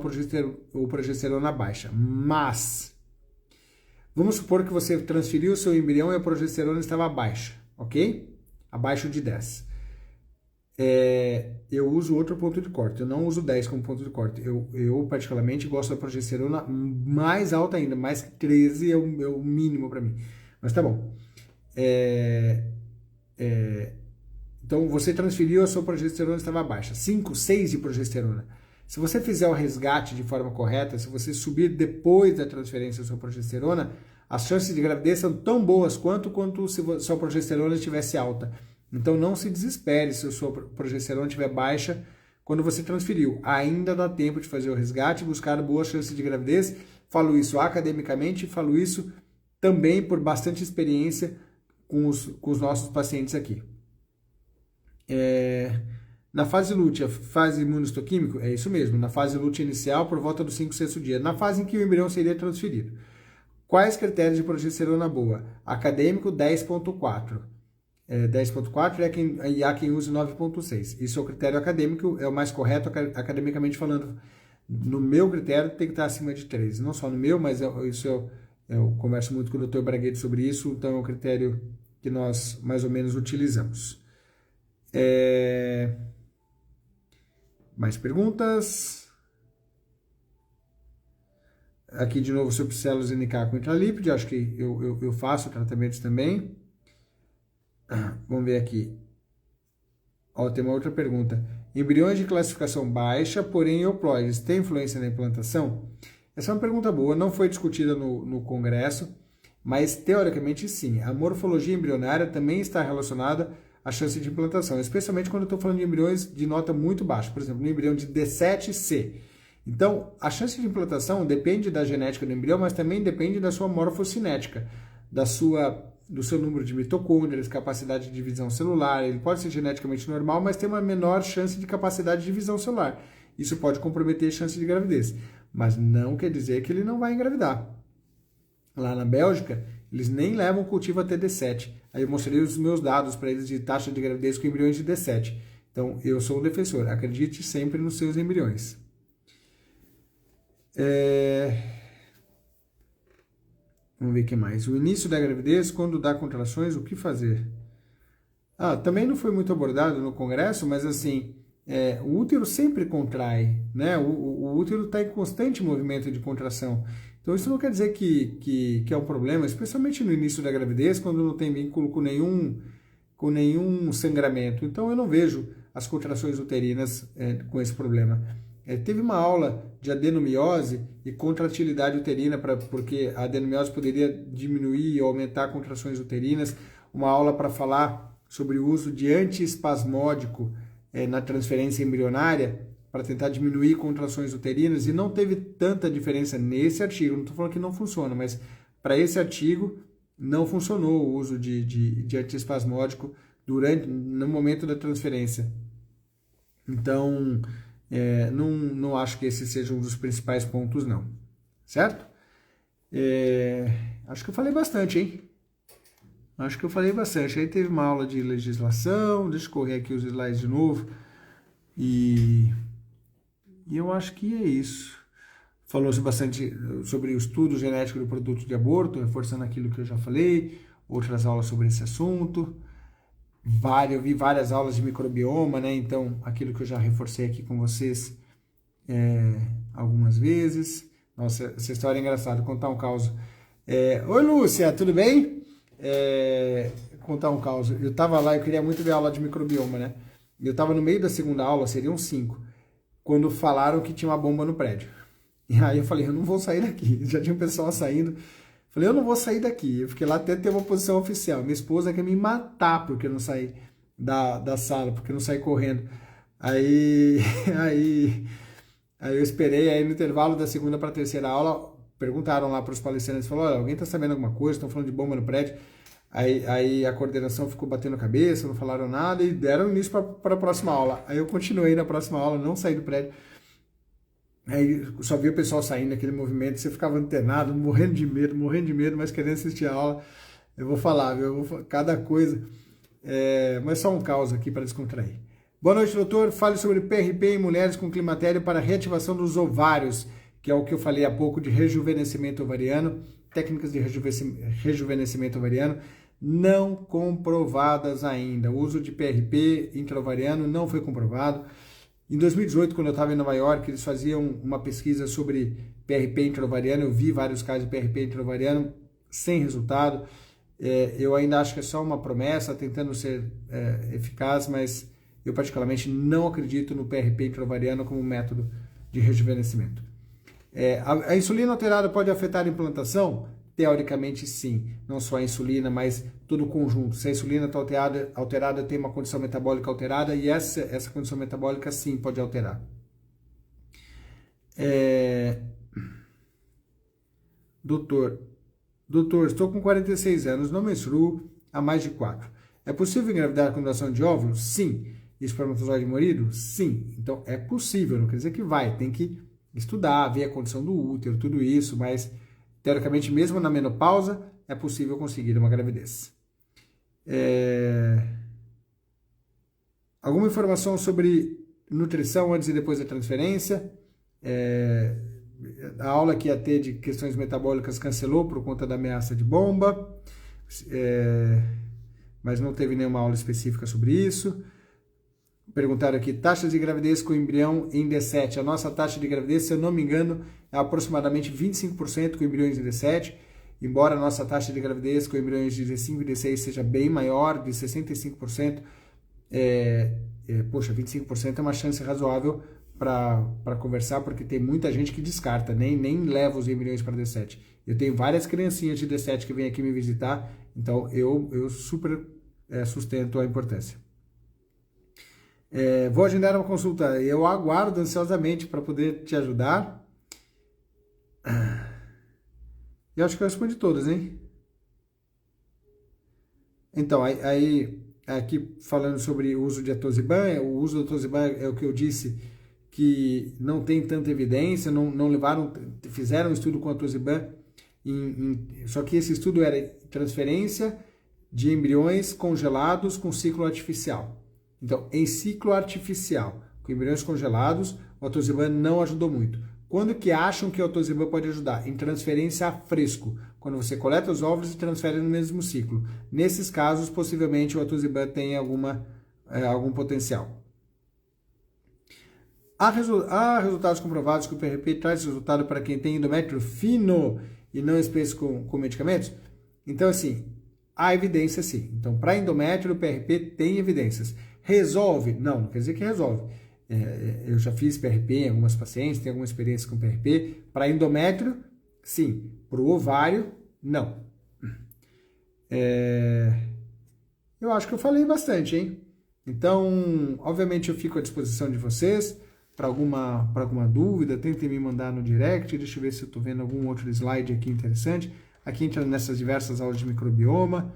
ou progesterona baixa. Mas, vamos supor que você transferiu o seu embrião e a progesterona estava baixa, ok? Abaixo de 10. Eu uso outro ponto de corte, eu não uso 10 como ponto de corte. Eu particularmente gosto da progesterona mais alta ainda, mais que 13 é o mínimo para mim. Mas tá bom. Então você transferiu, a sua progesterona estava baixa, 5, 6 de progesterona. Se você fizer o resgate de forma correta, se você subir depois da transferência da sua progesterona, as chances de gravidez são tão boas quanto se a sua progesterona estivesse alta. Então não se desespere se a sua progesterona estiver baixa quando você transferiu. Ainda dá tempo de fazer o resgate e buscar boas chances de gravidez. Falo isso academicamente, falo isso também por bastante experiência com os nossos pacientes aqui. Na fase lútea, fase imunohistoquímico, é isso mesmo, na fase lútea inicial, por volta do 5º, 6º dia, na fase em que o embrião seria transferido. Quais critérios de progesterona boa? Acadêmico, 10.4. 10.4 e há quem use 9.6. Isso é o critério acadêmico, é o mais correto academicamente falando. No meu critério tem que estar acima de 3. Não só no meu, mas eu converso muito com o Dr. Braguete sobre isso, então é o critério que nós mais ou menos utilizamos. Mais perguntas? Aqui de novo sobre células NK com intralípide, acho que eu faço tratamentos também. Vamos ver aqui. Tem uma outra pergunta. Embriões de classificação baixa, porém euploides, tem influência na implantação? Essa é uma pergunta boa, não foi discutida no congresso, mas teoricamente sim. A morfologia embrionária também está relacionada à chance de implantação, especialmente quando eu estou falando de embriões de nota muito baixa, por exemplo, no embrião de D7C. Então, a chance de implantação depende da genética do embrião, mas também depende da sua morfocinética, do seu número de mitocôndrias, capacidade de divisão celular. Ele pode ser geneticamente normal, mas tem uma menor chance de capacidade de divisão celular. Isso pode comprometer a chance de gravidez, mas não quer dizer que ele não vai engravidar. Lá na Bélgica, eles nem levam cultivo até D7. Aí eu mostrei os meus dados para eles de taxa de gravidez com embriões de D7. Então, eu sou um defensor. Acredite sempre nos seus embriões. Vamos ver o que mais. O início da gravidez, quando dá contrações, o que fazer? Também não foi muito abordado no congresso, mas assim, o útero sempre contrai, né? O útero está em constante movimento de contração. Então isso não quer dizer que é um problema, especialmente no início da gravidez, quando não tem vínculo com nenhum sangramento. Então eu não vejo as contrações uterinas com esse problema. Teve uma aula de adenomiose e contratilidade uterina, porque a adenomiose poderia diminuir ou aumentar contrações uterinas. Uma aula para falar sobre o uso de antiespasmódico na transferência embrionária para tentar diminuir contrações uterinas, e não teve tanta diferença nesse artigo. Não estou falando que não funciona, mas para esse artigo não funcionou o uso de antiespasmódico no momento da transferência. Então, não acho que esse seja um dos principais pontos, não. Certo? Acho que eu falei bastante, hein? Acho que eu falei bastante. Aí teve uma aula de legislação, deixa eu correr aqui os slides de novo. E eu acho que é isso. Falou-se bastante sobre o estudo genético do produto de aborto, reforçando aquilo que eu já falei, outras aulas sobre esse assunto. Eu vi várias aulas de microbioma, né? Então, aquilo que eu já reforcei aqui com vocês algumas vezes. Nossa, essa história é engraçada, contar um caos. Oi, Lúcia, tudo bem? Contar um caos. Eu estava lá, eu queria muito ver a aula de microbioma, né? Eu estava no meio da segunda aula, seriam 5, quando falaram que tinha uma bomba no prédio. E aí eu falei, eu não vou sair daqui. Já tinha um pessoal saindo. Falei, eu não vou sair daqui. Eu fiquei lá até ter uma posição oficial. Minha esposa quer me matar porque eu não saí da sala, porque eu não saí correndo. Aí eu esperei, aí no intervalo da segunda para a terceira aula, perguntaram lá para os palestrantes, falaram, olha, alguém está sabendo alguma coisa? Estão falando de bomba no prédio. Aí a coordenação ficou batendo cabeça, não falaram nada e deram início para a próxima aula. Aí eu continuei na próxima aula, não saí do prédio. Aí só via o pessoal saindo daquele movimento, você ficava antenado, morrendo de medo, mas querendo assistir a aula. Eu vou falar, viu? Cada coisa. Mas só um caos aqui para descontrair. Boa noite, doutor. Fale sobre PRP em mulheres com climatério para reativação dos ovários, que é o que eu falei há pouco de rejuvenescimento ovariano, técnicas de rejuvenescimento ovariano não comprovadas ainda. O uso de PRP intraovariano não foi comprovado. Em 2018, quando eu estava em Nova York, eles faziam uma pesquisa sobre PRP intraovariano, eu vi vários casos de PRP intraovariano sem resultado. Eu ainda acho que é só uma promessa, tentando ser eficaz, mas eu particularmente não acredito no PRP intraovariano como método de rejuvenescimento. A insulina alterada pode afetar a implantação? Teoricamente, sim. Não só a insulina, mas todo o conjunto. Se a insulina está alterada, tem uma condição metabólica alterada e essa condição metabólica, sim, pode alterar. Doutor, estou com 46 anos, não menstruo há mais de 4. É possível engravidar com doação de óvulos? Sim. Espermatozoide morido? Sim. Então, é possível, não quer dizer que vai. Tem que estudar, ver a condição do útero, tudo isso, mas, teoricamente, mesmo na menopausa, é possível conseguir uma gravidez. Alguma informação sobre nutrição antes e depois da transferência? A aula que ia ter de questões metabólicas cancelou por conta da ameaça de bomba, mas não teve nenhuma aula específica sobre isso. Perguntaram aqui, taxas de gravidez com embrião em D7. A nossa taxa de gravidez, se eu não me engano, é aproximadamente 25% com embriões em D7, embora a nossa taxa de gravidez com embriões de D5 e D6 seja bem maior, de 65%. Poxa, 25% é uma chance razoável para conversar, porque tem muita gente que descarta, nem leva os embriões para D7. Eu tenho várias criancinhas de D7 que vêm aqui me visitar, então eu super sustento a importância. Vou agendar uma consulta. Eu aguardo ansiosamente para poder te ajudar. Eu acho que eu respondi todas, hein? Então, aí aqui falando sobre o uso de atosiban, o uso do atosiban é o que eu disse, que não tem tanta evidência, não levaram, fizeram um estudo com atosiban, só que esse estudo era transferência de embriões congelados com ciclo artificial. Então, em ciclo artificial, com embriões congelados, o atosiban não ajudou muito. Quando que acham que o atosiban pode ajudar? Em transferência a fresco, quando você coleta os óvulos e transfere no mesmo ciclo. Nesses casos, possivelmente o atosiban tem algum potencial. Há resultados comprovados que o PRP traz resultado para quem tem endométrio fino e não espesso com medicamentos? Então, assim, há evidência sim. Então, para endométrio, o PRP tem evidências. Resolve? Não quer dizer que resolve. Eu já fiz PRP em algumas pacientes, tenho alguma experiência com PRP. Para endométrio, sim. Para o ovário, não. Eu acho que eu falei bastante, hein? Então, obviamente, eu fico à disposição de vocês. Para alguma dúvida, tentem me mandar no direct. Deixa eu ver se eu estou vendo algum outro slide aqui interessante. Aqui entra nessas diversas aulas de microbioma.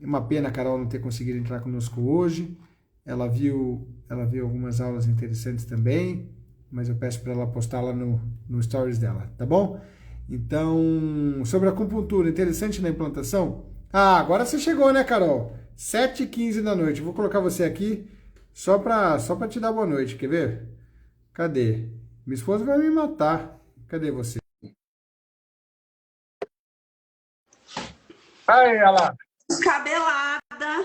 Uma pena a Carol não ter conseguido entrar conosco hoje. Ela viu algumas aulas interessantes também, mas eu peço para ela postar lá no stories dela, tá bom? Então, sobre a acupuntura, interessante na implantação? Agora você chegou, né, Carol? 7h15 da noite. Vou colocar você aqui só para te dar boa noite, quer ver? Cadê? Minha esposa vai me matar. Cadê você? Ai, olha lá. Descabelada,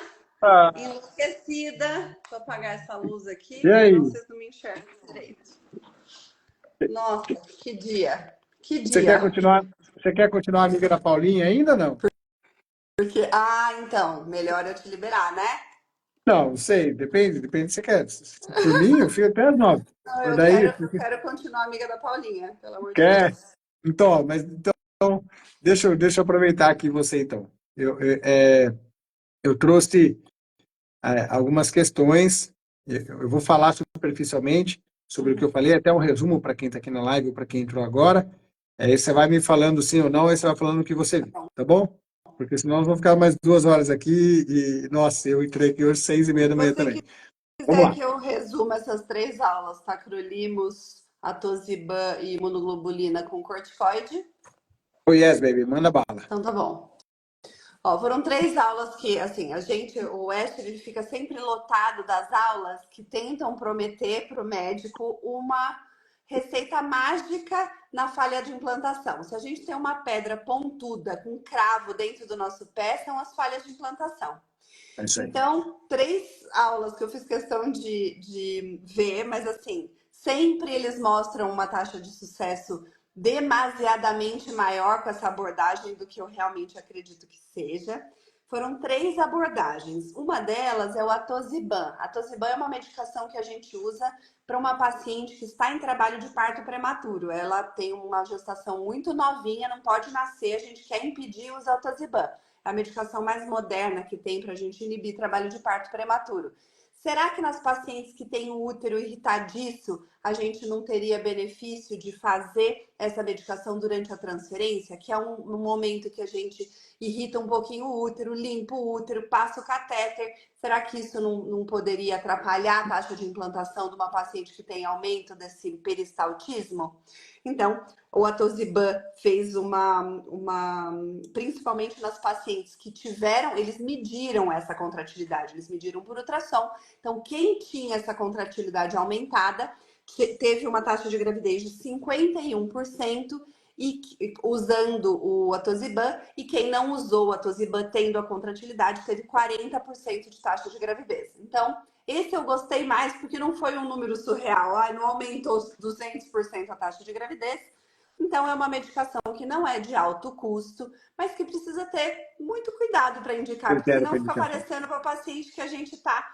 enlouquecida. Deixa eu apagar essa luz aqui, E aí? vocês não me enxergam direito. Nossa, que dia. Que dia. Você quer continuar amiga da Paulinha ainda ou não? Porque, então, melhor eu te liberar, né? Não sei, depende do que você quer. Por mim, eu fico até às 9. Não, eu quero continuar amiga da Paulinha, pelo amor de Quer? Deus. Então, deixa eu aproveitar aqui você, então. Eu trouxe algumas questões, eu vou falar superficialmente sobre o que eu falei, até um resumo para quem está aqui na live ou para quem entrou agora. Aí você vai me falando sim ou não, aí você vai falando o que você viu, tá bom? porque senão nós vamos ficar mais 2 horas aqui e, nossa, eu entrei aqui hoje 6h30 da Se manhã você também. Vamos quiser lá. que eu resuma essas 3 aulas, tacrolimus, atosiban e imunoglobulina com corticoide, Oh, yes, baby, manda bala. então tá bom. Ó, foram 3 aulas que, assim, o Oeste, ele fica sempre lotado das aulas que tentam prometer para o médico uma receita mágica na falha de implantação. Se a gente tem uma pedra pontuda com cravo dentro do nosso pé, são as falhas de implantação. É isso aí. Então, 3 aulas que eu fiz questão de ver, mas assim, sempre eles mostram uma taxa de sucesso demasiadamente maior com essa abordagem do que eu realmente acredito que seja. Foram 3 abordagens. Uma delas é o atosiban. Atosiban é uma medicação que a gente usa para uma paciente que está em trabalho de parto prematuro. Ela tem uma gestação muito novinha, não pode nascer, a gente quer impedir o uso do atosiban. É a medicação mais moderna que tem para a gente inibir trabalho de parto prematuro. Será que nas pacientes que têm o útero irritadiço, a gente não teria benefício de fazer essa medicação durante a transferência, que é um momento que a gente irrita um pouquinho o útero, limpa o útero, passa o catéter? Será que isso não poderia atrapalhar a taxa de implantação de uma paciente que tem aumento desse peristaltismo? Então, o atosiban fez principalmente nas pacientes que tiveram, eles mediram essa contratilidade, eles mediram por ultrassom. Então, quem tinha essa contratilidade aumentada teve uma taxa de gravidez de 51% e usando o atosiban, e quem não usou o atosiban tendo a contratilidade teve 40% de taxa de gravidez. Então, esse eu gostei mais porque não foi um número surreal, não aumentou 200% a taxa de gravidez. Então, é uma medicação que não é de alto custo, mas que precisa ter muito cuidado para indicar, porque Critério senão para fica indicação. parecendo para o paciente que a gente está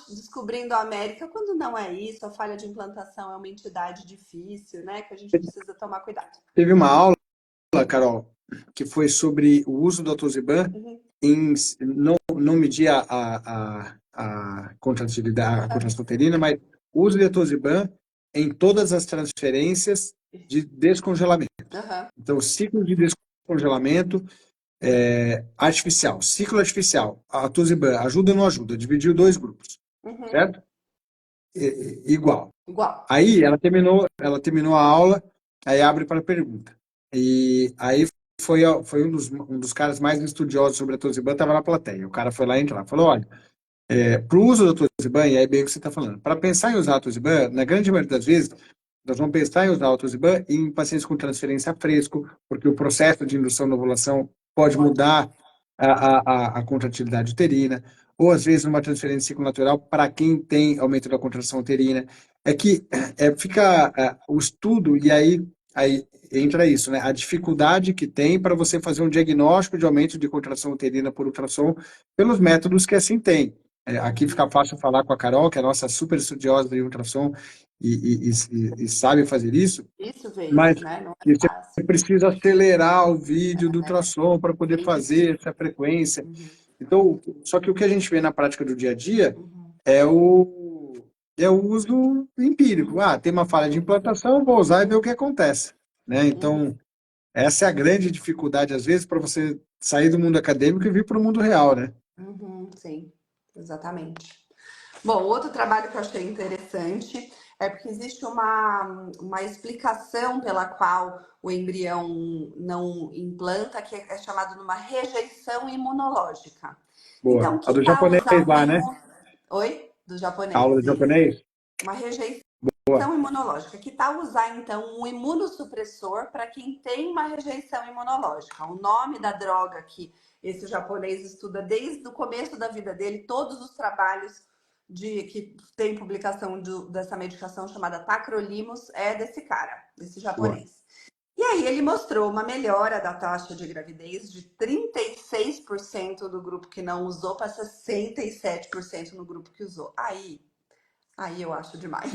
descobrindo a América, quando não é isso. A falha de implantação é uma entidade difícil, né? Que a gente precisa tomar cuidado. Teve uma aula, Carol, que foi sobre o uso do atosiban em não medir a contratilidade, a contração uterina, mas o uso de atosiban em todas as transferências de descongelamento. Então, ciclo de descongelamento artificial, ciclo artificial, a atosiban ajuda ou não ajuda? Dividiu 2 grupos, certo? Igual. Aí ela terminou a aula, aí abre para pergunta. E aí foi um dos caras mais estudiosos sobre a atosiban, estava na plateia. O cara foi lá e entrou lá, falou: olha, para o uso da atosiban, e aí bem o que você está falando, para pensar em usar a atosiban, na grande maioria das vezes, nós vamos pensar em usar a atosiban em pacientes com transferência a fresco, porque o processo de indução da ovulação pode mudar a contratilidade uterina, ou às vezes uma transferência de ciclo natural para quem tem aumento da contração uterina. É que fica o estudo, e aí entra isso, né? A dificuldade que tem para você fazer um diagnóstico de aumento de contração uterina por ultrassom pelos métodos que assim tem. Aqui fica fácil falar com a Carol, que é a nossa super estudiosa de ultrassom e sabe fazer isso, Isso vê mas isso, né? Não é você fácil. precisa acelerar o vídeo do ultrassom para poder fazer essa frequência. Então, só que o que a gente vê na prática do dia a dia é o uso empírico. Tem uma falha de implantação, vou usar e ver o que acontece, né? Então, essa é a grande dificuldade, às vezes, para você sair do mundo acadêmico e vir para o mundo real, né? Sim, exatamente. Bom, outro trabalho que eu achei interessante é porque existe uma explicação pela qual o embrião não implanta, que é chamado de uma rejeição imunológica. Então, Boa. A que do tal japonês usar lá, né? Oi? Do A aula japonês, do isso. japonês? Uma rejeição Boa. imunológica. Que tal usar, então, um imunossupressor para quem tem uma rejeição imunológica? O nome da droga que esse japonês estuda desde o começo da vida dele, todos os trabalhos que tem publicação dessa medicação chamada tacrolimus é desse cara, desse Boa. japonês. E aí ele mostrou uma melhora da taxa de gravidez de 36% do grupo que não usou para 67% no grupo que usou. Aí eu acho demais.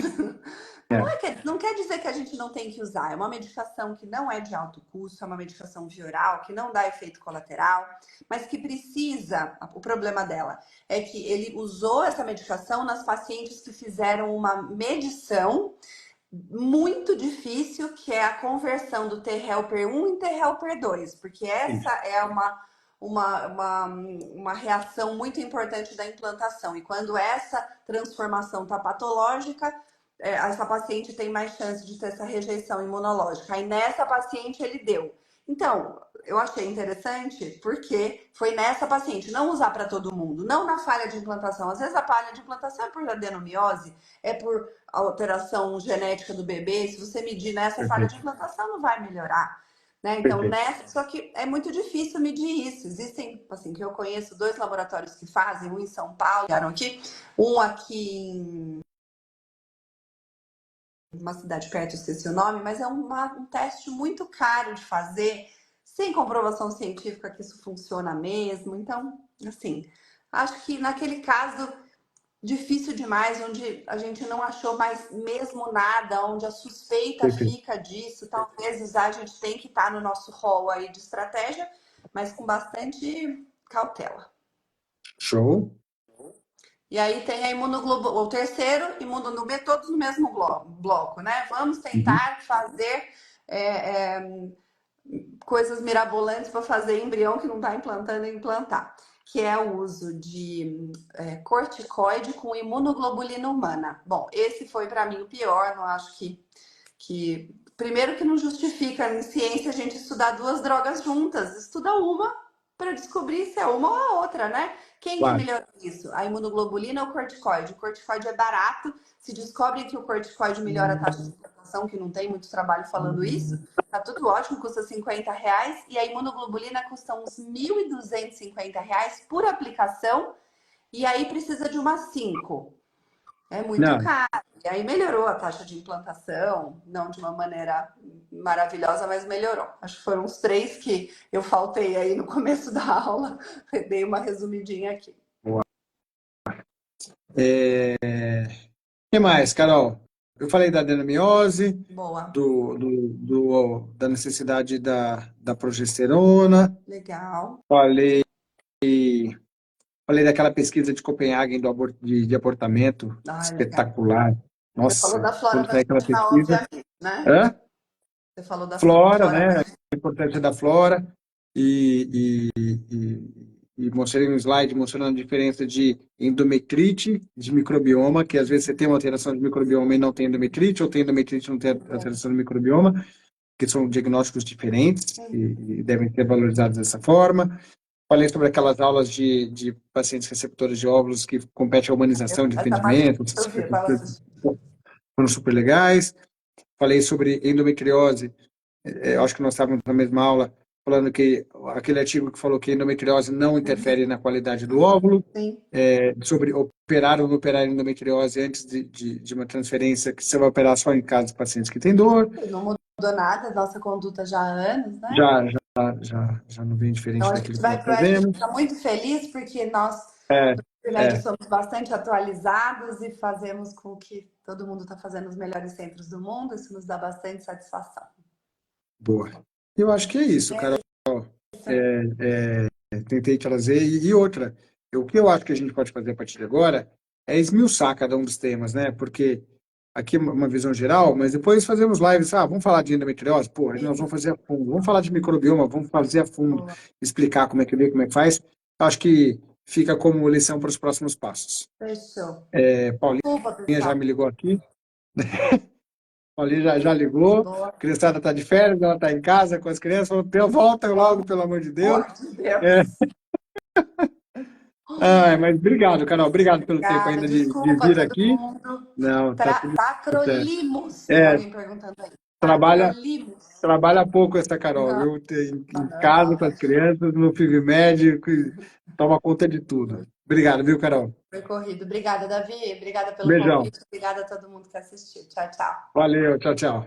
Não quer dizer que a gente não tem que usar. É uma medicação que não é de alto custo, é uma medicação via oral, que não dá efeito colateral, mas que precisa. O problema dela é que ele usou essa medicação nas pacientes que fizeram uma medição muito difícil, que é a conversão do T-helper 1 em T-helper 2, porque essa é uma reação muito importante da implantação. E quando essa transformação está patológica, essa paciente tem mais chance de ter essa rejeição imunológica. Aí nessa paciente ele deu. Então, eu achei interessante porque foi nessa paciente, não usar para todo mundo, não na falha de implantação. Às vezes a falha de implantação é por adenomiose, é por alteração genética do bebê. Se você medir nessa falha de Perfeito, implantação, não vai melhorar. Né? Então, perfeito. nessa, só que é muito difícil medir isso. Existem, assim, que eu conheço dois laboratórios que fazem, um em São Paulo, um aqui em uma cidade perto, esqueci o nome, mas é um teste muito caro de fazer, sem comprovação científica que isso funciona mesmo. Então, assim, acho que naquele caso difícil demais, onde a gente não achou mais mesmo nada, onde a suspeita Perfeito. fica disso, talvez a gente tem que estar no nosso rol aí de estratégia, mas com bastante cautela. Show. E aí tem a imunoglobulina, o terceiro, imunoglobulina, todos no mesmo bloco, né? Vamos Uhum. tentar fazer é, é, coisas mirabolantes para fazer embrião que não está implantando e implantar, que é o uso de corticoide com imunoglobulina humana. Bom, esse foi para mim o pior, não acho que... Primeiro que não justifica em ciência a gente estudar duas drogas juntas, estuda uma para descobrir se é uma ou a outra, né? Quem que Claro. melhora isso? A imunoglobulina ou o corticoide? O corticoide é barato, se descobre que o corticoide melhora a taxa de implantação, que não tem muito trabalho falando isso, tá tudo ótimo, custa R$ 50, e a imunoglobulina custa uns R$ 1.250 por aplicação, e aí precisa de umas 5. É muito Não, caro. E aí melhorou a taxa de implantação, não de uma maneira maravilhosa, mas melhorou. Acho que foram os 3 que eu faltei aí no começo da aula. Dei uma resumidinha aqui. boa. O que mais, Carol? Eu falei da adenomiose, Boa. da necessidade da progesterona, Legal. falei, falei daquela pesquisa de Copenhague de abortamento Ah, legal. espetacular. Você falou Nossa, da flora quando sai aquela vaginal, pesquisa. obviamente, né? Hã? Você falou da Flora, flora né? vaginal. A importância da flora e mostrei um slide mostrando a diferença de endometrite, de microbioma, que às vezes você tem uma alteração de microbioma e não tem endometrite, ou tem endometrite e não tem alteração do microbioma, que são diagnósticos diferentes e devem ser valorizados dessa forma. Falei sobre aquelas aulas de pacientes receptores de óvulos que compete à humanização de Essa parte atendimento, eu vi, eu assisti. foram super legais. Falei sobre endometriose, acho que nós estávamos na mesma aula, falando que aquele artigo que falou que a endometriose não interfere na qualidade do óvulo, Sim. sobre operar ou não operar endometriose antes de uma transferência, que você vai operar só em casos de pacientes que têm dor. Não mudou nada a nossa conduta já há anos, né? Já não vem Então diferente a daquilo gente que nós a gente fazemos. fica muito feliz porque nós É, remédios é, somos bastante atualizados e fazemos com que todo mundo está fazendo os melhores centros do mundo. Isso nos dá bastante satisfação. boa. Eu acho que é isso, É Carol. isso. Tentei trazer. E outra, o que eu acho que a gente pode fazer a partir de agora é esmiuçar cada um dos temas, né? Porque aqui é uma visão geral, mas depois fazemos lives. Ah, vamos falar de endometriose? Pô, nós vamos fazer a fundo. Vamos falar de microbioma? Vamos fazer a fundo. Boa. Explicar como é que vê, como é que faz. Acho que fica como lição para os próximos passos. Fechou. Paulinha Desculpa, já pessoal. me ligou aqui. Paulinha já ligou. Boa. A criançada está de férias, ela está em casa com as crianças. Falou, volta logo, pelo amor de Pelo Deus. amor de Deus. É. Mas obrigado, Carol. Obrigado pelo tempo Obrigada. ainda de Desculpa a vir todo aqui. mundo. Não, tá tudo certo. Tacrolimus. Tem É, alguém perguntando aí. trabalha, Tacrolimus. trabalha pouco essa Carol, Não, viu? Tem em casa não. com as crianças, no filho médico, toma conta de tudo. Obrigado, viu, Carol? Foi corrido. Obrigada, Davi. Obrigada pelo Beijão. convite. Obrigada a todo mundo que assistiu. Tchau, tchau. Valeu, tchau, tchau.